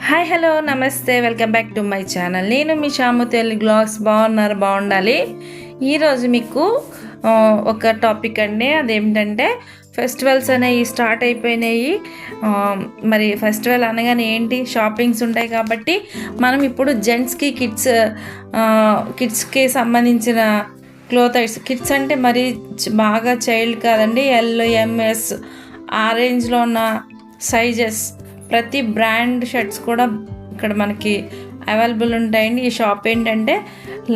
Hi hello నమస్తే, welcome back to my channel. నేను మీ Shamu Telugu blogs. బాగుండాలి. ఈరోజు మీకు ఒక టాపిక్ అండి. అదేమిటంటే ఫెస్టివల్స్ అనేవి స్టార్ట్ అయిపోయినాయి. మరి ఫెస్టివల్ అనగానే ఏంటి, షాపింగ్స్ ఉంటాయి కాబట్టి మనం ఇప్పుడు జెంట్స్కి కిడ్స్కి సంబంధించిన క్లోత్ కిడ్స్ అంటే మరి బాగా చైల్డ్ కాదండి, LMS ఆ రేంజ్లో ఉన్న సైజెస్ ప్రతి బ్రాండ్ షర్ట్స్ కూడా ఇక్కడ మనకి అవైలబుల్ ఉంటాయండి. ఈ షాప్ ఏంటంటే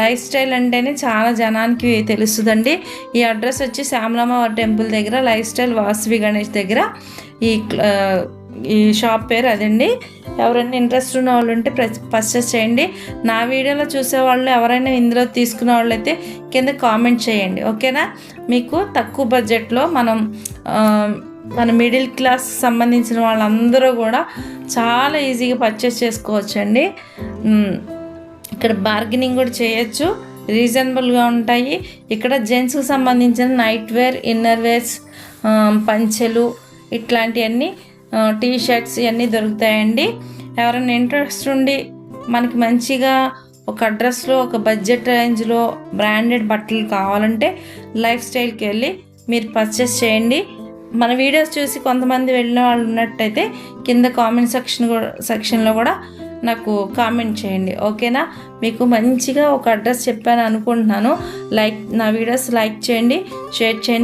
లైఫ్ స్టైల్ అంటేనే చాలా జనానికి తెలుస్తుందండి. ఈ అడ్రస్ వచ్చి శ్యామలామ టెంపుల్ దగ్గర, లైఫ్ స్టైల్ వాసవి గణేష్ దగ్గర ఈ షాప్ పేరు అదండి. ఎవరైనా ఇంట్రెస్ట్ ఉన్న వాళ్ళు ఉంటే పర్చేస్ చేయండి. నా వీడియోలో చూసేవాళ్ళు ఎవరైనా ఇందులో తీసుకునే వాళ్ళు అయితే కింద కామెంట్ చేయండి, ఓకేనా? మీకు తక్కువ బడ్జెట్లో మన మిడిల్ క్లాస్ సంబంధించిన వాళ్ళందరూ కూడా చాలా ఈజీగా పర్చేస్ చేసుకోవచ్చండి. ఇక్కడ బార్గెనింగ్ కూడా చేయొచ్చు, రీజనబుల్గా ఉంటాయి. ఇక్కడ జెంట్స్కి సంబంధించిన నైట్ వేర్, ఇన్నర్ వేర్స్, పంచెలు ఇట్లాంటివన్నీ, టీ షర్ట్స్ ఇవన్నీ దొరుకుతాయండి. ఎవరైనా ఇంట్రెస్ట్ ఉండి మనకి మంచిగా ఒక అడ్రస్లో ఒక బడ్జెట్ రేంజ్లో బ్రాండెడ్ బట్టలు కావాలంటే లైఫ్ స్టైల్కి వెళ్ళి మీరు పర్చేస్ చేయండి. మన వీడియోస్ చూసి కొంతమంది వెళ్ళిన వాళ్ళు ఉన్నట్టయితే కింద కామెంట్ సెక్షన్లో కూడా నాకు కామెంట్ చేయండి, ఓకేనా? మీకు మంచిగా ఒక అడ్రస్ చెప్పాను అనుకుంటున్నాను. నా వీడియోస్ లైక్ చేయండి, షేర్ చేయండి.